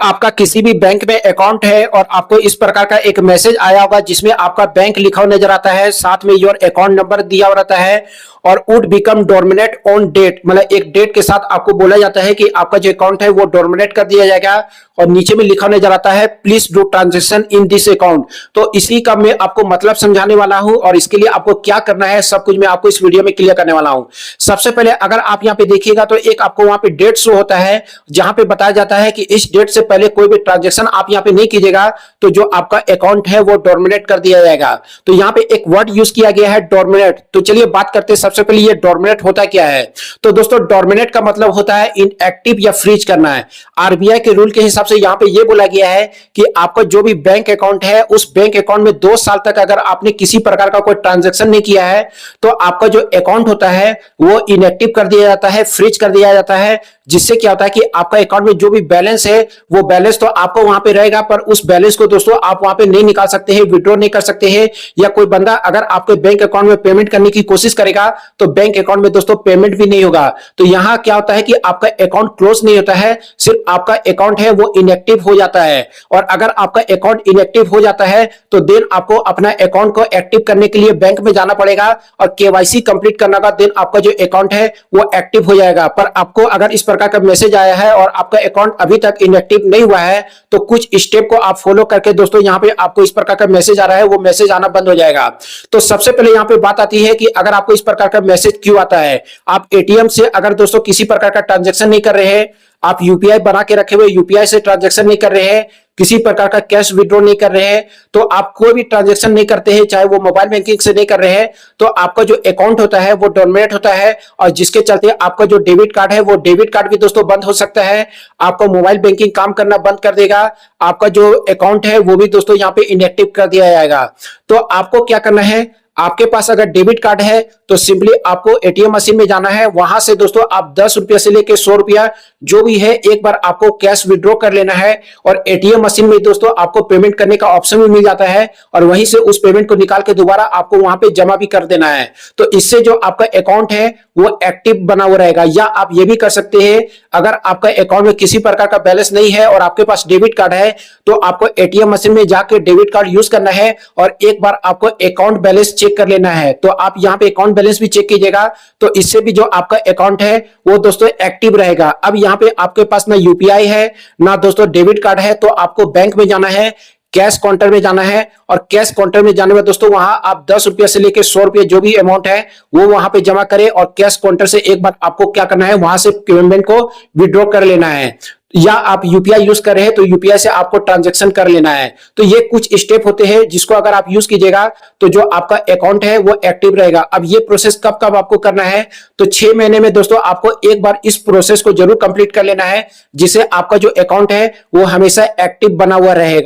आपका किसी भी बैंक में अकाउंट है और आपको इस प्रकार का एक मैसेज आया होगा जिसमें आपका बैंक लिखा हुआ नजर आता है, साथ में योर अकाउंट नंबर दिया हुआ रहता है और वुड बिकम डोरमिनेट ऑन डेट, मतलब एक डेट के साथ आपको बोला जाता है कि आपका जो अकाउंट है वो डोरमिनेट कर दिया जाएगा और नीचे में लिखा नजर आता है please do transaction in this account. तो इसी का मैं आपको मतलब समझाने वाला हूं और इसके लिए आपको क्या करना है सब कुछ मैं आपको इस वीडियो में क्लियर करने वाला हूं। सबसे पहले अगर आप यहां पे देखिएगा तो एक आपको वहां पे डेट शो होता है जहां पे बताया जाता है कि इस डेट से पहले कोई भी ट्रांजेक्शन आप यहां पे नहीं कीजिएगा तो जो आपका अकाउंट है वो डोरमिनेट कर दिया जाएगा। तो यहां पे एक वर्ड यूज किया गया है डोरमिनेट। तो चलिए बात करते हैं सबसे पहले ये डोरमिनेट होता क्या है। तो दोस्तों डोरमिनेट का मतलब होता है इनएक्टिव या फ्रीज करना है। आरबीआई के रूल के हिसाब से यहां पे ये बोला गया है कि आपका जो भी बैंक अकाउंट है उस बैंक अकाउंट में 2 साल तक अगर आपने किसी प्रकार का कोई ट्रांजैक्शन नहीं किया है तो आपका जो अकाउंट होता है वो इनएक्टिव कर दिया जाता है, फ्रीज कर दिया जाता है। जिससे क्या होता है कि आपका अकाउंट में जो भी बैलेंस है वो बैलेंस तो आपको वहां पे रहेगा पर उस बैलेंस को दोस्तों आप वहां पे नहीं निकाल सकते हैं, विड्रॉ नहीं कर सकते हैं। या कोई बंदा अगर आपके बैंक अकाउंट में पेमेंट करने की कोशिश करेगा तो बैंक अकाउंट में दोस्तों पेमेंट भी नहीं होगा। तो यहां क्या होता है कि आपका अकाउंट क्लोज नहीं होता है, सिर्फ आपका अकाउंट है वो इनएक्टिव हो जाता है। और अगर आपका अकाउंट इनएक्टिव हो जाता है तो देन आपको अपना अकाउंट को एक्टिव करने के लिए बैंक में जाना पड़ेगा और केवाईसी कंप्लीट करना का देन आपका जो अकाउंट है वो एक्टिव हो जाएगा। पर आपको अगर इस प्रकार का मैसेज आया है और आपका अकाउंट अभी तक इनएक्टिव नहीं हुआ है तो कुछ स्टेप को आप फॉलो करके दोस्तों यहां पे आपको इस प्रकार का मैसेज आ रहा है वो मैसेज आना बंद हो जाएगा। तो सबसे पहले यहां पे बात आती है कि अगर आपको इस प्रकार का मैसेज क्यों आता है। आप एटीएम से अगर दोस्तों किसी प्रकार का ट्रांजैक्शन नहीं कर रहे हैं, आप यूपीआई बना के रखे हुए यूपीआई से ट्रांजैक्शन नहीं कर रहे हैं, किसी प्रकार का कैश विड्रॉ नहीं कर रहे हैं, तो आप कोई भी ट्रांजैक्शन नहीं करते हैं, चाहे वो मोबाइल बैंकिंग से नहीं कर रहे हैं, तो आपका जो अकाउंट होता है वो डोरमिनेट होता है और जिसके चलते आपका जो डेबिट कार्ड है वो डेबिट कार्ड भी दोस्तों बंद हो सकता है। आपका मोबाइल बैंकिंग काम करना बंद कर देगा, आपका जो अकाउंट है वो भी दोस्तों यहाँ पे इनएक्टिव कर दिया जाएगा। तो आपको क्या करना है, आपके पास अगर डेबिट कार्ड है तो सिंपली आपको एटीएम मशीन में जाना है, वहां से दोस्तों आप 10 रुपया से लेके 100 रुपया जो भी है एक बार आपको कैश विड्रॉ कर लेना है और एटीएम मशीन में दोस्तों आपको पेमेंट करने का ऑप्शन भी मिल जाता है और वहीं से उस पेमेंट को निकाल के दोबारा आपको वहां पे जमा भी कर देना है। तो इससे जो आपका अकाउंट है वो एक्टिव बना हुआ रहेगा। या आप ये भी कर सकते हैं, अगर आपका अकाउंट में किसी प्रकार का बैलेंस नहीं है और आपके पास डेबिट कार्ड है तो आपको एटीएम मशीन में जाकर डेबिट कार्ड यूज करना है और एक बार आपको अकाउंट बैलेंस चेक कर लेना है। तो आप यहाँ पे अकाउंट बैलेंस भी चेक कीजिएगा तो इससे भी जो आपका अकाउंट है वो दोस्तों एक्टिव रहेगा। अब यहाँ पे आपके पास ना यूपीआई है ना दोस्तों डेबिट कार्ड है, तो आपको बैंक में जाना है, कैश काउंटर में जाना है और कैश काउंटर में जाने में दोस्तों वहां आप 10 रुपया से लेकर 100 रुपया जो भी अमाउंट है वो वहां पे जमा करें और कैश काउंटर से एक बार आपको क्या करना है वहां से पेमेंट को विड्रॉ कर लेना है। या आप यूपीआई यूज कर रहे हैं तो यूपीआई से आपको ट्रांजैक्शन कर लेना है। तो ये कुछ स्टेप होते हैं जिसको अगर आप यूज कीजिएगा तो जो आपका अकाउंट है वो एक्टिव रहेगा। अब ये प्रोसेस कब कब आपको करना है, तो 6 महीने में दोस्तों आपको एक बार इस प्रोसेस को जरूर कंप्लीट कर लेना है जिससे आपका जो अकाउंट है वो हमेशा एक्टिव बना हुआ रहेगा।